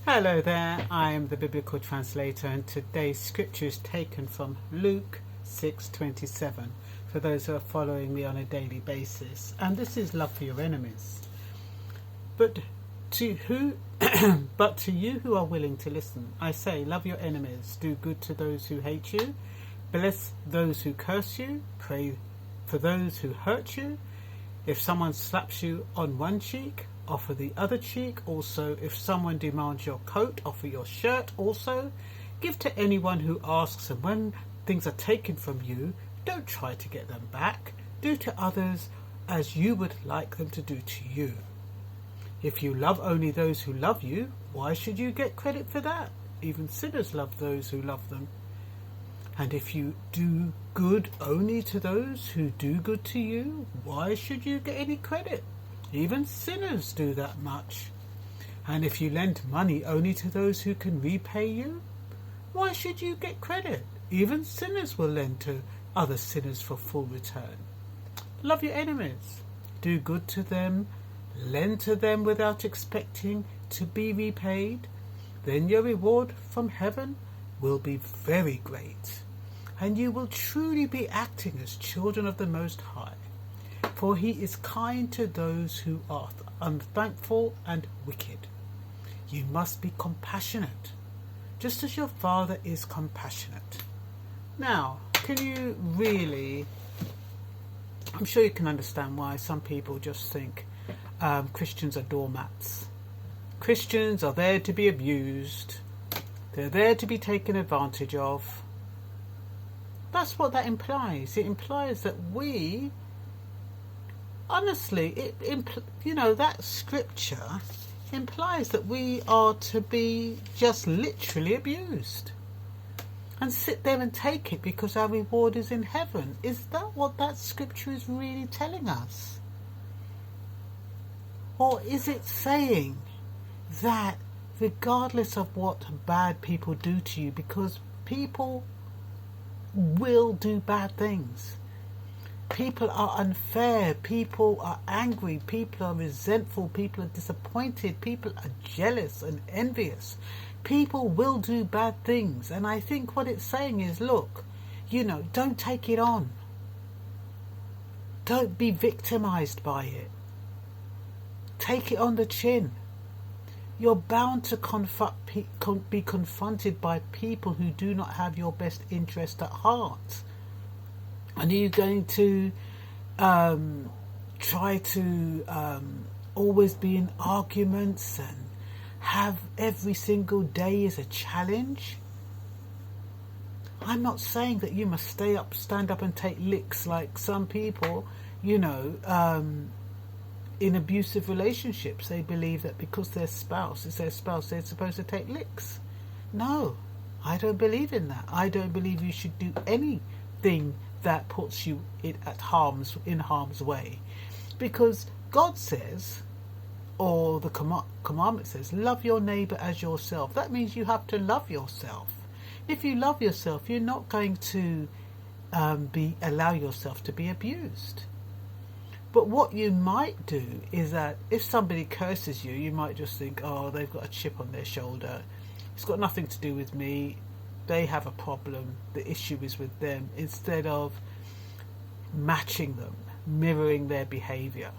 Hello there, I am the Biblical Translator, and today's scripture is taken from Luke 6:27 for those who are following me on a daily basis. And this is love for your enemies. But to you who are willing to listen, I say, love your enemies, do good to those who hate you, bless those who curse you, pray for those who hurt you. If someone slaps you on one cheek, offer the other cheek. Also, if someone demands your coat, offer your shirt also. Give to anyone who asks, and when things are taken from you, don't try to get them back. Do to others as you would like them to do to you. If you love only those who love you, why should you get credit for that? Even sinners love those who love them. And if you do good only to those who do good to you, why should you get any credit? Even sinners do that much. And if you lend money only to those who can repay you, why should you get credit? Even sinners will lend to other sinners for full return. Love your enemies. Do good to them. Lend to them without expecting to be repaid. Then your reward from heaven will be very great, and you will truly be acting as children of the Most High. For he is kind to those who are unthankful and wicked. You must be compassionate, just as your Father is compassionate. Now, can you really... I'm sure you can understand why some people just think Christians are doormats. Christians are there to be abused. They're there to be taken advantage of. That's what that implies. It implies that we... Honestly, that scripture implies that we are to be just literally abused and sit there and take it because our reward is in heaven. Is that what that scripture is really telling us? Or is it saying that regardless of what bad people do to you, because people will do bad things, people are unfair, people are angry, people are resentful, people are disappointed, people are jealous and envious. People will do bad things. And I think what it's saying is, look, don't take it on. Don't be victimized by it. Take it on the chin. You're bound to be confronted by people who do not have your best interest at heart. And are you going to try to always be in arguments and have every single day as a challenge? I'm not saying that you must stand up and take licks like some people, in abusive relationships. They believe that because their spouse is their spouse, they're supposed to take licks. No, I don't believe in that. I don't believe you should do anything that puts you in harm's way, because God says, or the commandment says, love your neighbour as yourself. That means you have to love yourself. If you love yourself, you're not going to allow yourself to be abused. But what you might do is that if somebody curses you, you might just think, oh, they've got a chip on their shoulder. It's got nothing to do with me. They have a problem. The issue is with them, instead of matching them, mirroring their behaviour.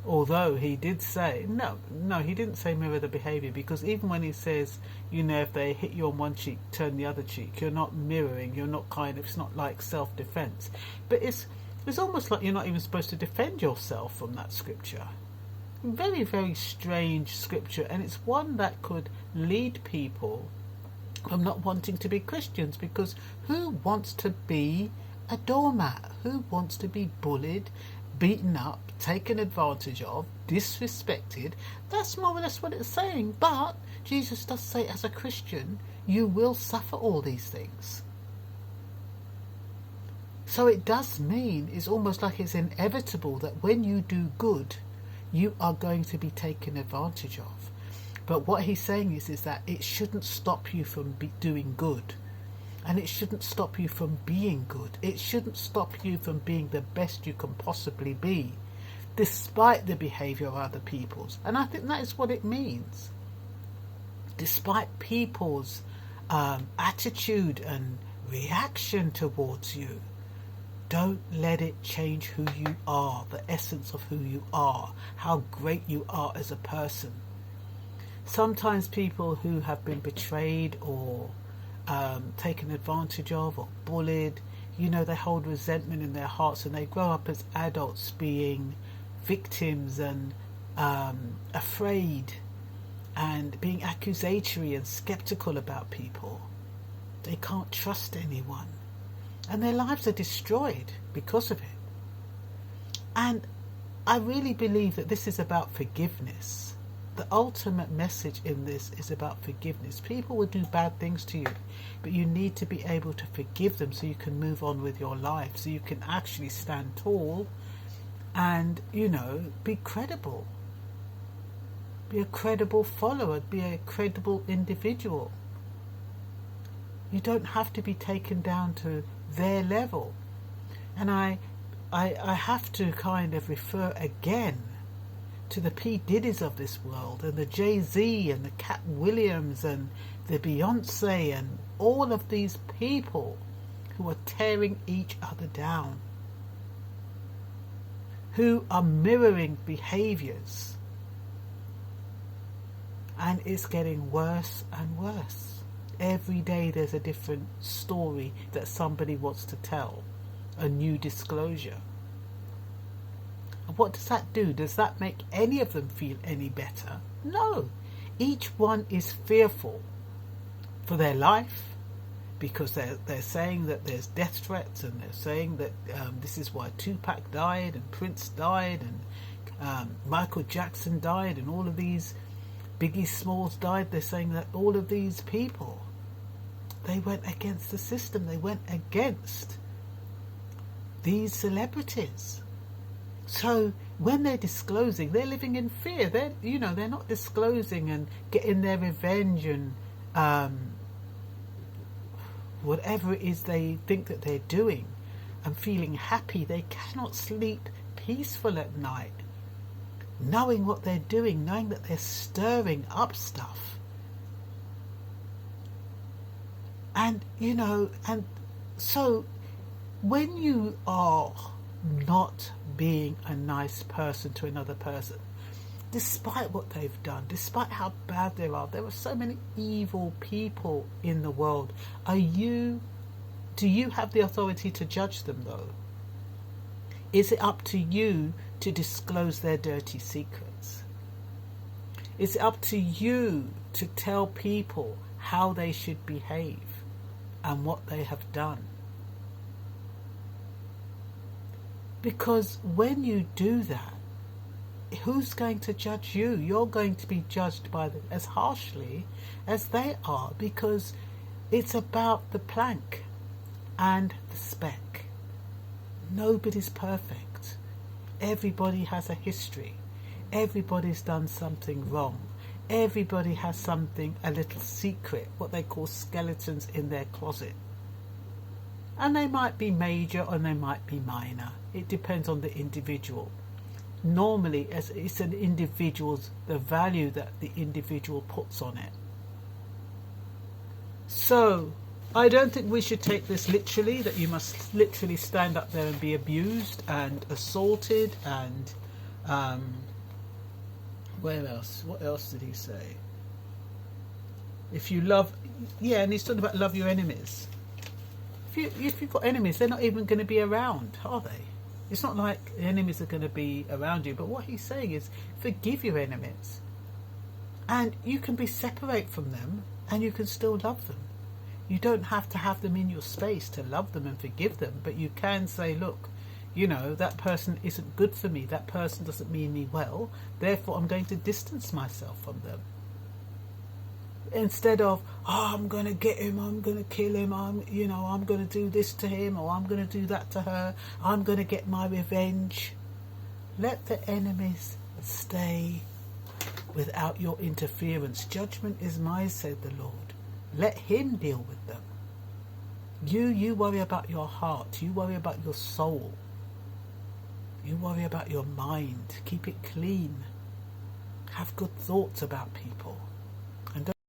Although he did say, no, he didn't say mirror the behaviour, because even when he says, if they hit you on one cheek, turn the other cheek, you're not mirroring, you're not it's not like self-defence. But it's almost like you're not even supposed to defend yourself from that scripture. Very, very strange scripture, and it's one that could lead people from not wanting to be Christians, because who wants to be a doormat? Who wants to be bullied, beaten up, taken advantage of, disrespected? That's more or less what it's saying. But Jesus does say, as a Christian, you will suffer all these things. So it does mean, it's almost like it's inevitable that when you do good, you are going to be taken advantage of. But what he's saying is that it shouldn't stop you from doing good. And it shouldn't stop you from being good. It shouldn't stop you from being the best you can possibly be, despite the behaviour of other people's. And I think that is what it means. despite people's attitude and reaction towards you, don't let it change who you are, the essence of who you are, how great you are as a person. Sometimes people who have been betrayed or taken advantage of or bullied, they hold resentment in their hearts, and they grow up as adults being victims and afraid and being accusatory and skeptical about people. They can't trust anyone, and their lives are destroyed because of it. And I really believe that this is about forgiveness. The ultimate message in this is about forgiveness. People will do bad things to you, but you need to be able to forgive them so you can move on with your life, so you can actually stand tall and, be credible. Be a credible follower, be a credible individual. You don't have to be taken down to their level. And I have to kind of refer again to the P. Diddy's of this world, and the Jay-Z and the Cat Williams and the Beyonce and all of these people who are tearing each other down, who are mirroring behaviours, and it's getting worse and worse. Every day there's a different story that somebody wants to tell, a new disclosure. And what does that do? Does that make any of them feel any better? No. Each one is fearful for their life, because they're saying that there's death threats, and they're saying that this is why Tupac died and Prince died and Michael Jackson died and all of these, Biggie Smalls died. They're saying that all of these people, they went against the system. They went against these celebrities. So when they're disclosing, they're living in fear. They're not disclosing and getting their revenge and whatever it is they think that they're doing and feeling happy. They cannot sleep peaceful at night, knowing what they're doing, knowing that they're stirring up stuff. And so when you are not being a nice person to another person, despite what they've done, despite how bad they are, there are so many evil people in the world. Do you have the authority to judge them, though? Is it up to you to disclose their dirty secrets? Is it up to you to tell people how they should behave and what they have done? Because when you do that, who's going to judge you? You're going to be judged by them as harshly as they are, because it's about the plank and the speck. Nobody's perfect. Everybody has a history. Everybody's done something wrong. Everybody has something, a little secret, what they call skeletons in their closet. And they might be major or they might be minor. It depends on the individual. Normally, as it's an individual's, the value that the individual puts on it. So, I don't think we should take this literally, that you must literally stand up there and be abused and assaulted and where else? What else did he say? If you love, and he's talking about love your enemies. If you've got enemies, they're not even going to be around, are they? It's not like enemies are going to be around you, but what he's saying is forgive your enemies. And you can be separate from them and you can still love them. You don't have to have them in your space to love them and forgive them, but you can say, look, that person isn't good for me, that person doesn't mean me well, therefore I'm going to distance myself from them. Instead of, I'm going to get him, I'm going to kill him, I'm going to do this to him, or I'm going to do that to her, I'm going to get my revenge. Let the enemies stay without your interference. Judgment is mine, said the Lord. Let him deal with them. You worry about your heart, you worry about your soul, you worry about your mind. Keep it clean. Have good thoughts about people.